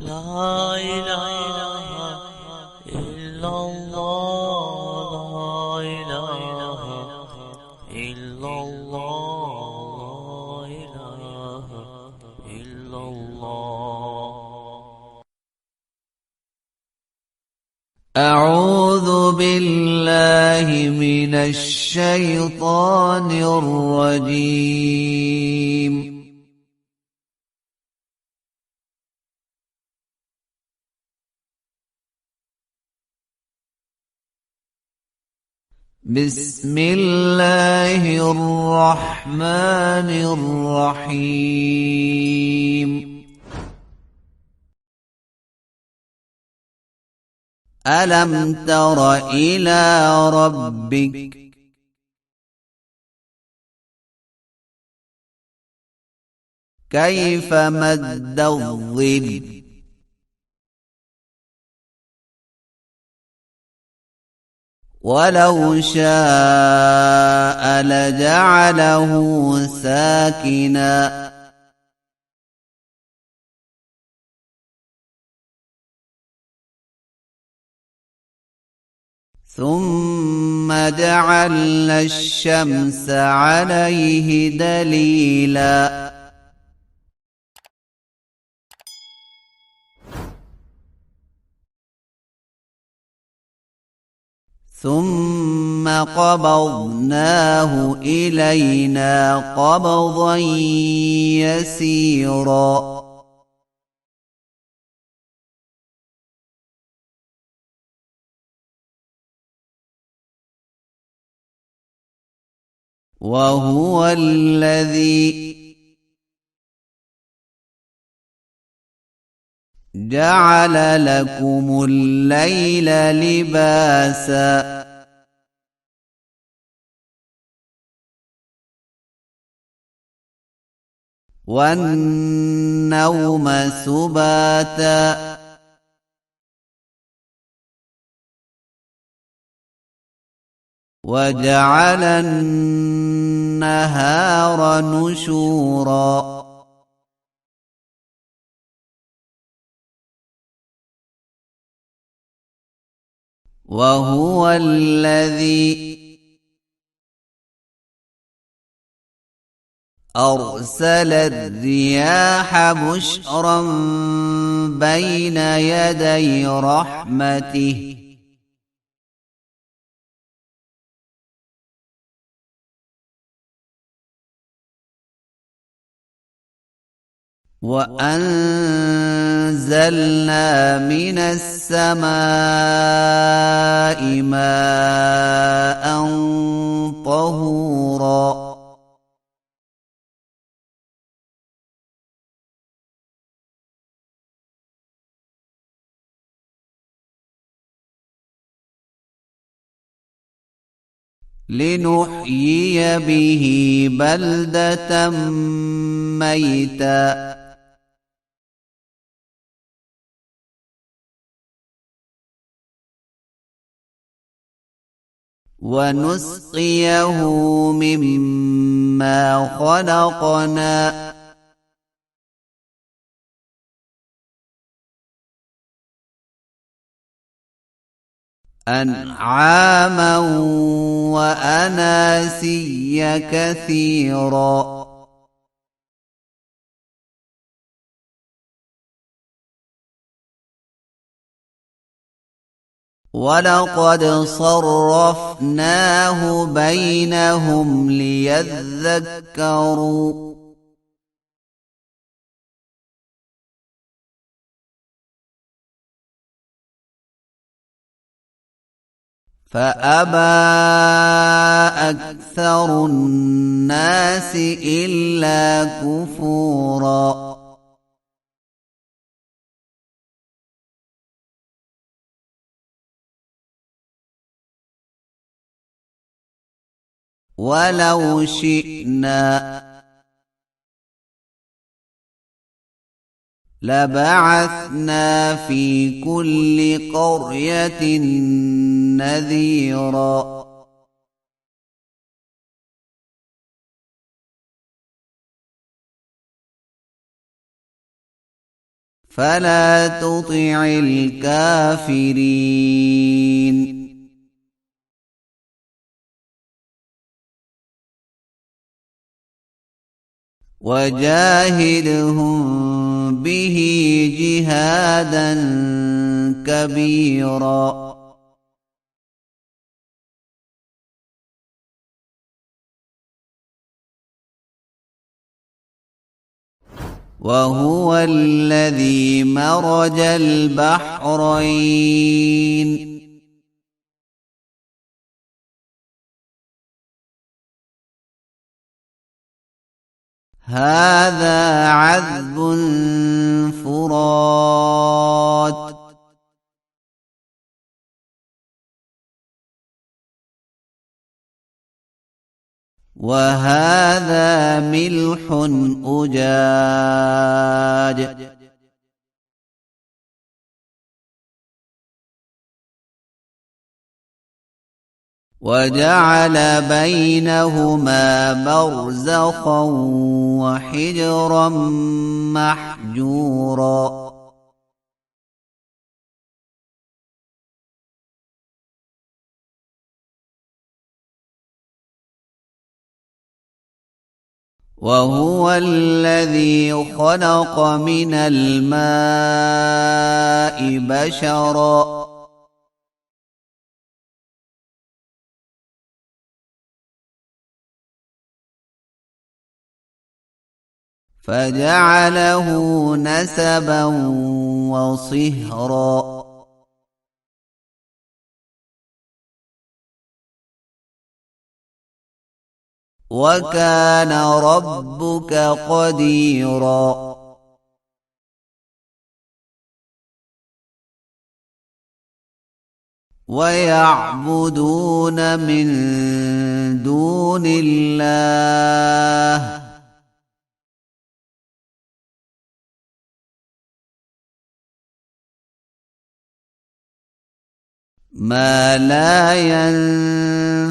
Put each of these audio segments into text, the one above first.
لا إله إلا الله، لا إله إلا الله، لا إله إلا الله. أعوذ بالله من الشيطان الرجيم. بسم الله الرحمن الرحيم. ألم تر إلى ربك كيف مد الظل ولو شاء لجعله ساكنا ثم جعلنا الشمس عليه دليلا ثم قبضناه إلينا قبضا يسيرا وهو الذي جعل لكم الليل لباسا والنوم سباتا وجعل النهار نشورا وهو الذي أرسل الرياح بشرا بين يدي رحمته وأنزلنا من السماء ماء طهورا لنحيي به بلدة ميتا ونسقيه مما خلقنا أنعاما وأناسيا كثيرا ولقد صرفناه بينهم ليذكروا فأبى أكثر الناس إلا كفورا ولو شئنا لبعثنا في كل قرية نذيرا فلا تطع الكافرين وجاهدهم به جهادا كبيرا وهو الذي مرج البحرين هذا عذب فرات وهذا ملح أجاج وجعل بينهما برزخا وحجرا محجورا وهو الذي خلق من الماء بشرا فجعله نسبا وصهرا وكان ربك قديرا ويعبدون من دون الله ما لا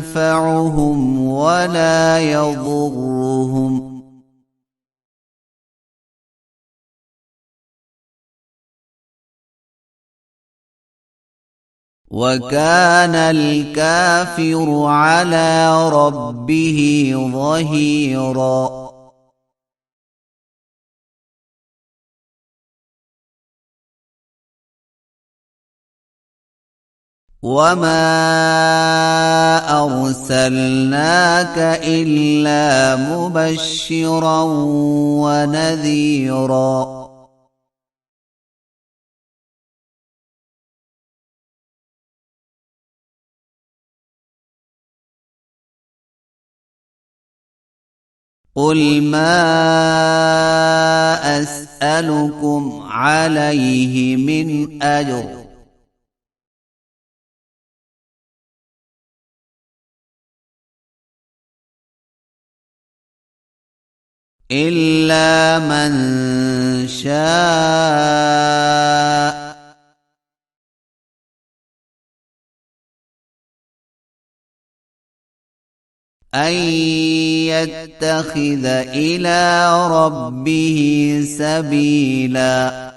ينفعهم ولا يضرهم وكان الكافر على ربه ظهيرا وما أرسلناك إلا مبشرا ونذيرا قل ما أسألكم عليه من أجر إلا من شاء أن يتخذ إلى ربه سبيلا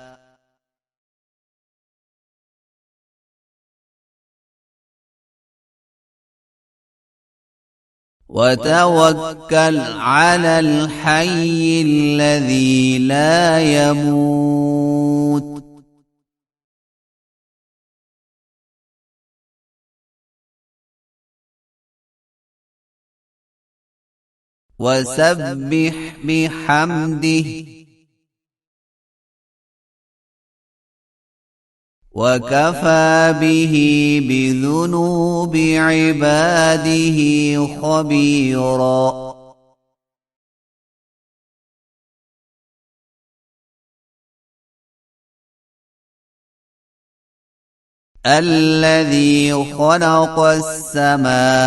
وتوكل على الحي الذي لا يموت وسبح بحمده وكفى به بذنوب عباده خبيرا الذي خلق السماوات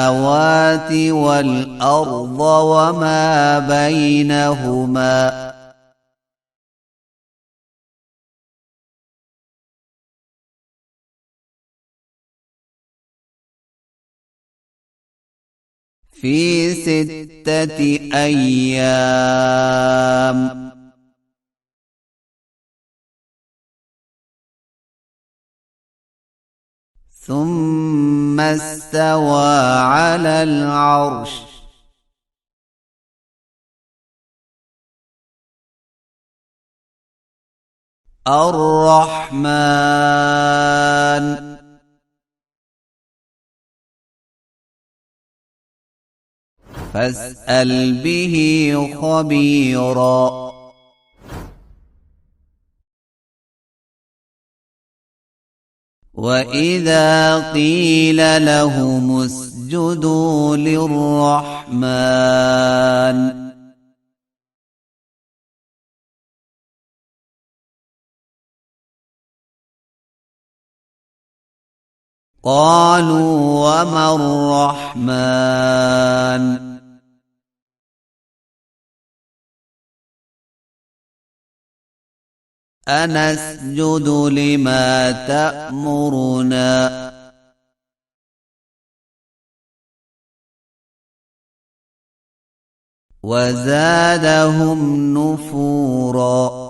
والأرض وما بينهما في 6 أيام ثم استوى على العرش الرحمن فاسأل به خبيرا وإذا قيل لهم اسجدوا للرحمن قالوا وما الرحمن أنسجد لما تأمرنا وزادهم نفورا